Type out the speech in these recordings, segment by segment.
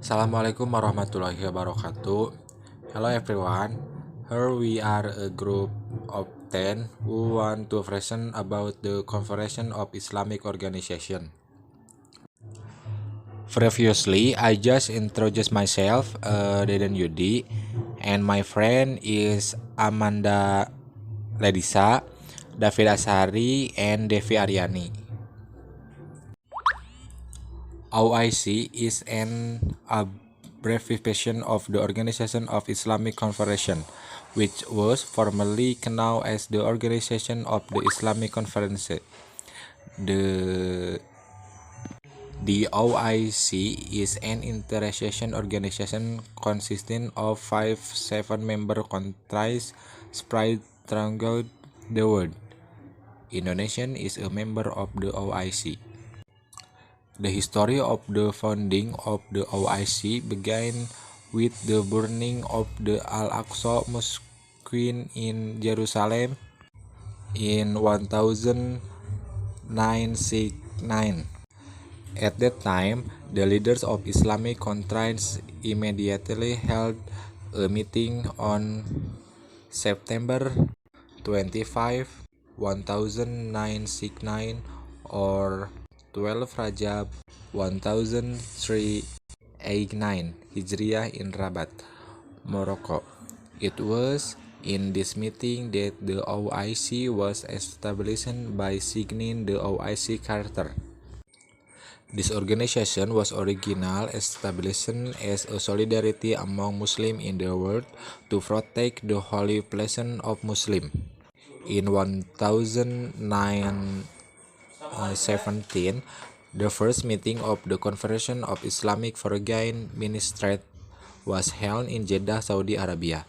Assalamualaikum warahmatullahi wabarakatuh. Hello everyone. Here we are a group of 10 who want to present about the Confederation of Islamic Organization. Previously, I just introduced myself, Deden Yudi, and my friend is Amanda Ledisa, David Asari, and Devi Aryani. OIC is an abbreviation of the Organization of Islamic Confederation, which was formerly known as the Organization of the Islamic Conference. The the OIC is an international organization consisting of 7 member countries spread throughout the world. Indonesia is a member of the OIC. The history of the founding of the OIC began with the burning of the Al-Aqsa Mosque in Jerusalem in 1969. At that time, the leaders of Islamic countries immediately held a meeting on September 25, 1969 or 12 Rajab 1389 Hijriah in Rabat, Morocco. It was in this meeting that the OIC was established by signing the OIC Charter. This organization was originally established as a solidarity among Muslims in the world to protect the holy places of Muslims. In 1917, the first meeting of the Confederation of Islamic Foreign Ministries was held in Jeddah, Saudi Arabia.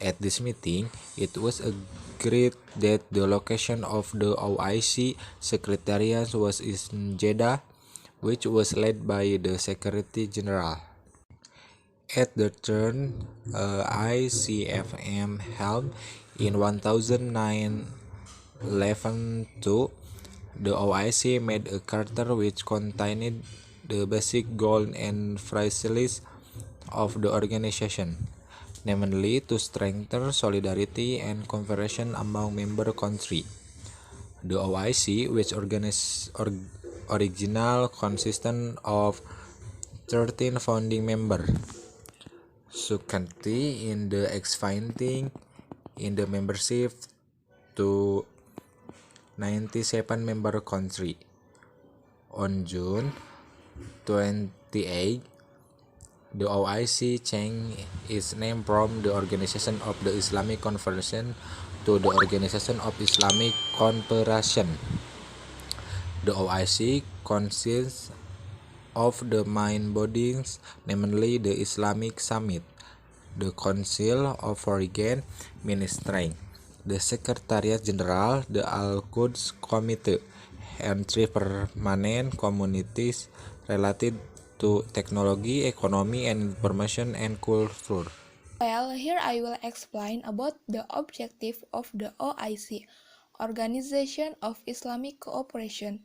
At this meeting, it was agreed that the location of the OIC Secretariat was in Jeddah, which was led by the Secretary General. At the turn, ICFM held in 1911 too. The OIC made a charter which contained the basic goals and phrases of the organization, namely to strengthen solidarity and cooperation among member countries. The OIC, which original consisted of 13 founding members, succeeded in the expanding in the membership to 97 member countries. On June 28, the OIC changed its name from the Organization of the Islamic Confederation to the Organization of Islamic Cooperation. The OIC consists of the main bodies, namely the Islamic Summit, the Council of Foreign Ministries, the Secretariat General, the Al-Quds Committee, and 3 permanent committees related to technology, economy, and information and culture. Well, here I will explain about the objective of the OIC, Organization of Islamic Cooperation.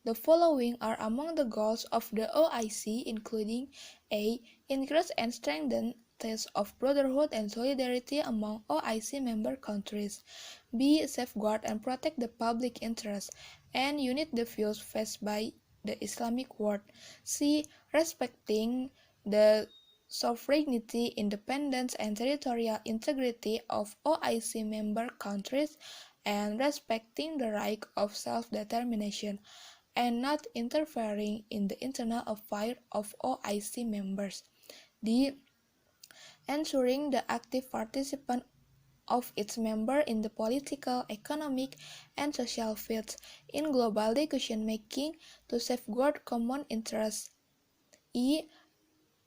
The following are among the goals of the OIC, including A. Increase and strengthen ties of brotherhood and solidarity among OIC member countries. B. Safeguard and protect the public interest and unite the views faced by the Islamic world. C. Respecting the sovereignty, independence, and territorial integrity of OIC member countries and respecting the right of self-determination and not interfering in the internal affairs of OIC members. D. Ensuring the active participation of its members in the political, economic, and social fields in global decision-making to safeguard common interests. E.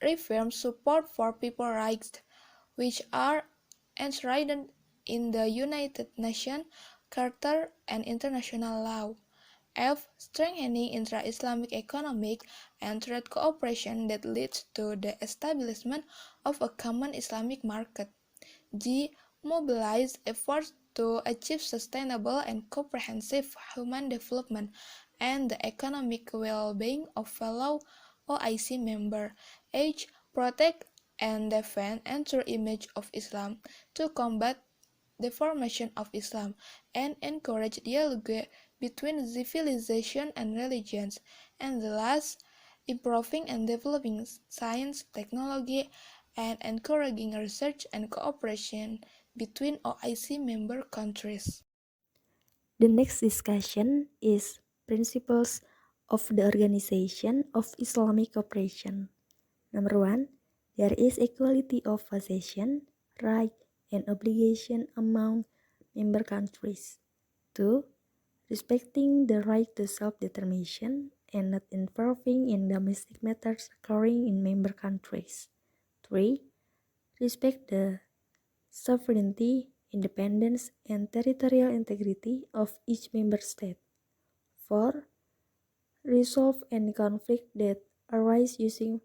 Reaffirm support for people's rights, which are enshrined in the United Nations Charter and international law. F. Strengthening intra-Islamic economic and trade cooperation that leads to the establishment of a common Islamic market. G. Mobilize efforts to achieve sustainable and comprehensive human development and the economic well-being of fellow OIC member. H. Protect and defend and true image of Islam to combat deformation of Islam and encourage dialogue between civilization and religions. And the last, improving and developing science, technology, and encouraging research and cooperation between OIC member countries. The next discussion is principles of the Organization of Islamic Cooperation. Number 1, there is equality of possession, right, and obligation among member countries. 2, respecting the right to self-determination and not interfering in domestic matters occurring in member countries. 3, respect the sovereignty, independence, and territorial integrity of each member state. 4. Resolve any conflict that arise using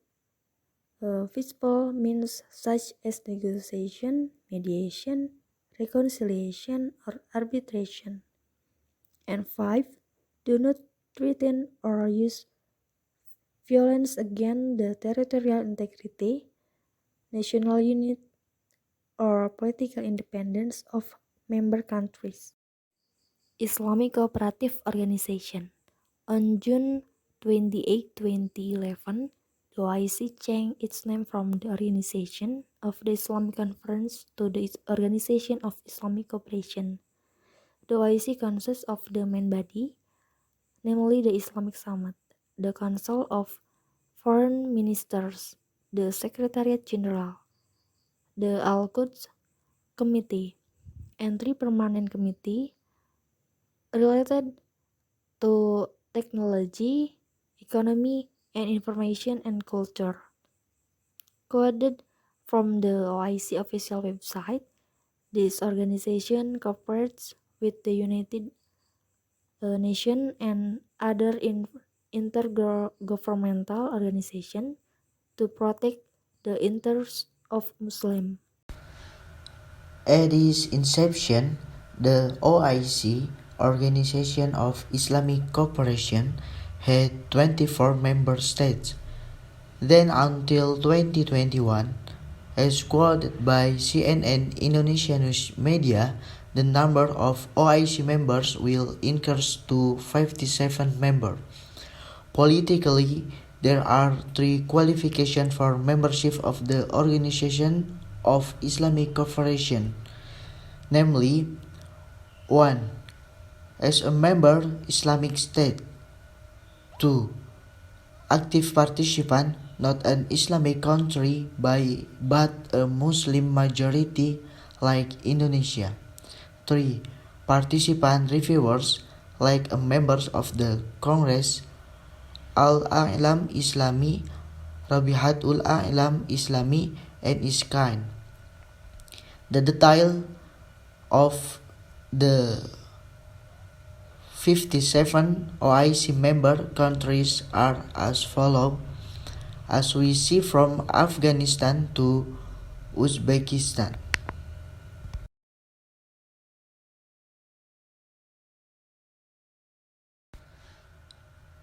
peaceful means such as negotiation, mediation, reconciliation, or arbitration. And 5. Do not threaten or use violence against the territorial integrity, national unity, or political independence of member countries. Islamic Cooperative Organization. On June 28, 2011, the OIC changed its name from the Organization of the Islamic Conference to the Organization of Islamic Cooperation. The OIC consists of the main body, namely the Islamic Summit, the Council of Foreign Ministers, the Secretariat General, the Al-Quds Committee, and 3 permanent committee related to technology, economy, and information and culture. Quoted from the OIC official website, this organization cooperates with the United Nations and other intergovernmental organizations to protect the interests of Muslims. At its inception, the OIC, Organization of Islamic Cooperation, had 24 member states. Then until 2021, as quoted by CNN Indonesia News Media, the number of OIC members will increase to 57 members. Politically, there are 3 qualifications for membership of the Organization of Islamic Cooperation, namely 1. As a member Islamic state. 2. Active participant, not an Islamic country but a Muslim majority like Indonesia. 3. Participant reviewers like a members of the Congress, Al-A'lam Islami, Rabihatul A'lam Islami, and its kind. The detail of the 57 OIC member countries are as follows, as we see from Afghanistan to Uzbekistan.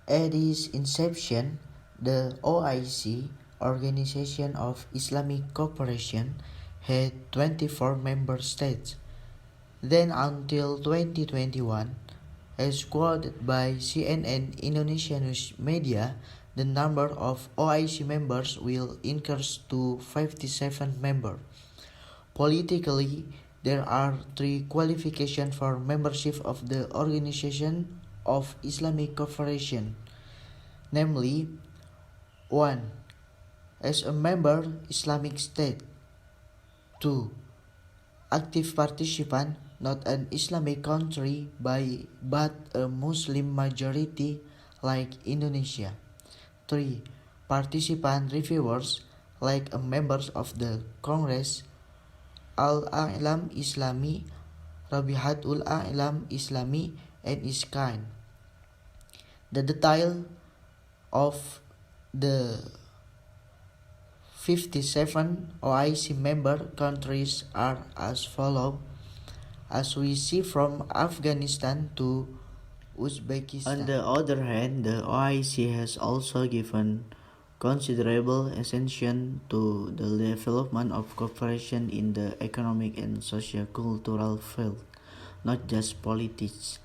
At its inception, the OIC, Organization of Islamic Cooperation, had 24 member states. Then until 2021, as quoted by CNN Indonesia News Media, the number of OIC members will increase to 57 members. Politically, there are 3 qualifications for membership of the Organization of Islamic Cooperation, namely 1. As a member Islamic state. 2. Active participant, not an Islamic country but a Muslim majority like Indonesia. 3. Participant reviewers like a members of the Congress, Al-A'lam Islami, Rabihatul A'lam Islami, and its kind. The detail of the 57 OIC member countries are as follows, as we see from Afghanistan to Uzbekistan. On the other hand, the OIC has also given considerable attention to the development of cooperation in the economic and socio-cultural field, not just politics.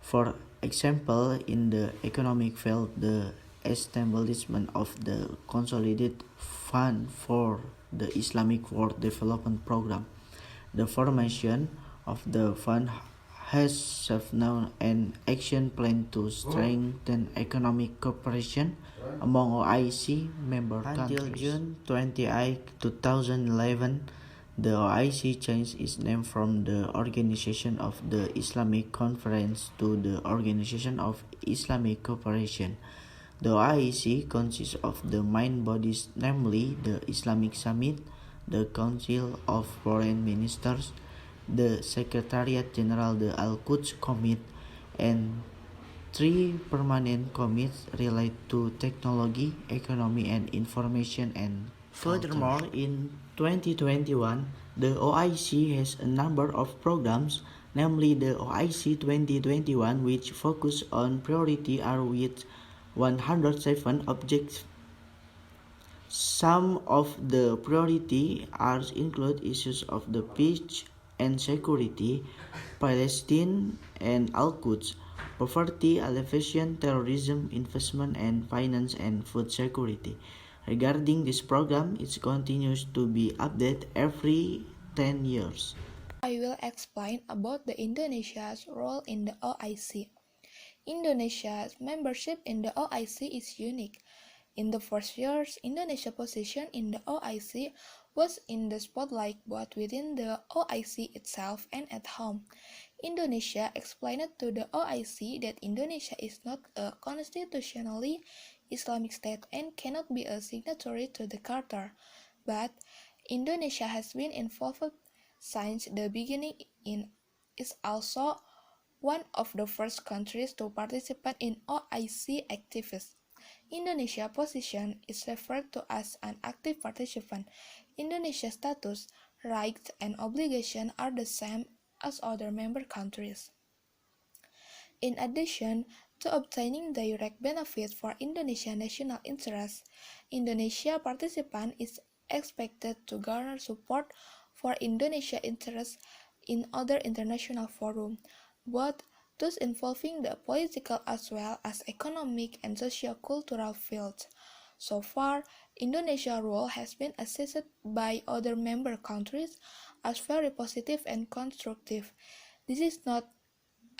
For example, in the economic field, the establishment of the Consolidated Fund for the Islamic World Development Program. The formation of the fund has now an action plan to strengthen economic cooperation among OIC member countries. Until June 28, 2011, the OIC changed its name from the Organization of the Islamic Conference to the Organization of Islamic Cooperation. The OIC consists of the main bodies, namely the Islamic Summit, the Council of Foreign Ministers, the Secretariat General, the Al-Quds Committee, and 3 permanent committees related to technology, economy, and information and furthermore, in 2021, the OIC has a number of programs, namely the OIC 2021, which focus on priority are with 107 objectives. Some of the priority areas include issues of the peace and security, Palestine and Al-Quds, poverty alleviation, terrorism, investment and finance, and food security. Regarding this program, it continues to be updated every 10 years. I will explain about the Indonesia's role in the OIC. Indonesia's membership in the OIC is unique. In the first years, Indonesia's position in the OIC was in the spotlight both within the OIC itself and at home. Indonesia explained to the OIC that Indonesia is not a constitutionally Islamic state and cannot be a signatory to the Charter, but Indonesia has been involved since the beginning and is also one of the first countries to participate in OIC activities. Indonesia's position is referred to as an active participant. Indonesia's status, rights, and obligations are the same as other member countries. In addition to obtaining direct benefits for Indonesia's national interests, Indonesia participant is expected to garner support for Indonesia interests in other international forums, both those involving the political as well as economic and socio-cultural fields. So far, Indonesia's role has been assessed by other member countries as very positive and constructive. This is not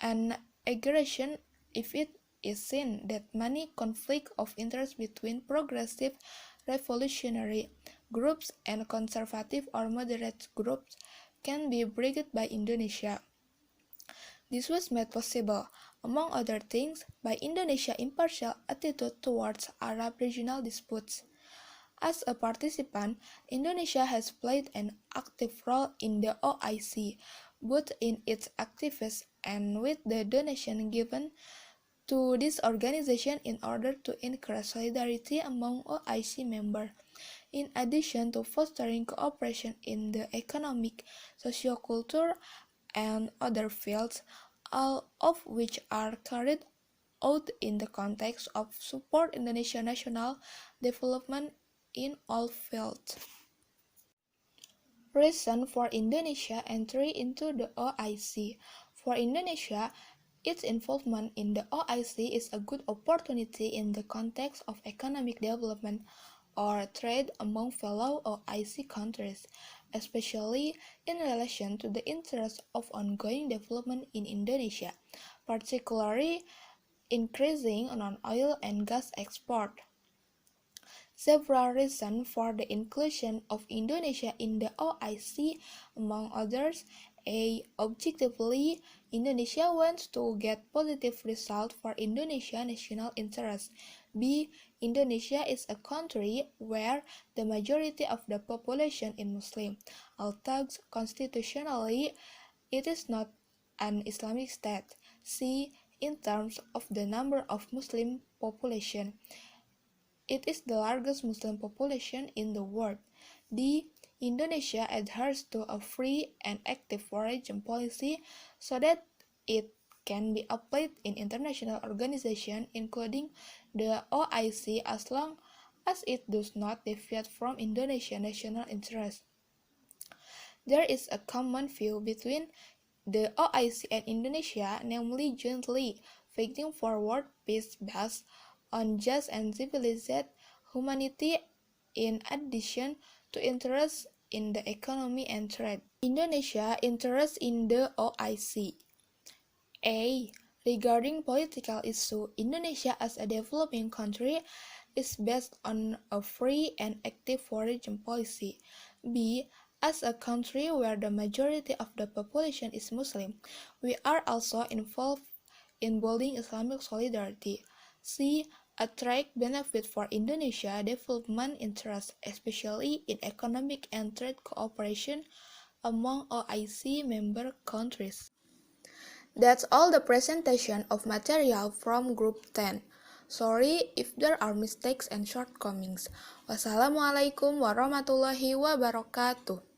an aggression if it is seen that many conflicts of interest between progressive revolutionary groups and conservative or moderate groups can be bridged by Indonesia. This was made possible, among other things, by Indonesia's impartial attitude towards Arab regional disputes. As a participant, Indonesia has played an active role in the OIC, both in its activities and with the donation given to this organization in order to encourage solidarity among OIC members. In addition to fostering cooperation in the economic, socio-cultural, and other fields, all of which are carried out in the context of support Indonesia's national development in all fields. Reason for Indonesia entry into the OIC. For Indonesia, its involvement in the OIC is a good opportunity in the context of economic development or trade among fellow OIC countries, especially in relation to the interests of ongoing development in Indonesia, particularly increasing non-oil and gas export. Several reasons for the inclusion of Indonesia in the OIC, among others: A. Objectively, Indonesia wants to get positive results for Indonesia's national interests. B. Indonesia is a country where the majority of the population is Muslim, although constitutionally it is not an Islamic state. C. In terms of the number of Muslim population, it is the largest Muslim population in the world. D. Indonesia adheres to a free and active foreign policy so that it can be applied in international organizations, including the OIC, as long as it does not deviate from Indonesia's national interest. There is a common view between the OIC and Indonesia, namely jointly fighting for world peace based on just and civilized humanity in addition to interests in the economy and trade. Indonesia interest in the OIC. A. Regarding political issue, Indonesia as a developing country is based on a free and active foreign policy. B. As a country where the majority of the population is Muslim, we are also involved in building Islamic solidarity. C. A direct benefit for Indonesia development interests, especially in economic and trade cooperation among OIC member countries. That's all the presentation of material from Group 10. Sorry if there are mistakes and shortcomings. Wassalamualaikum warahmatullahi wabarakatuh.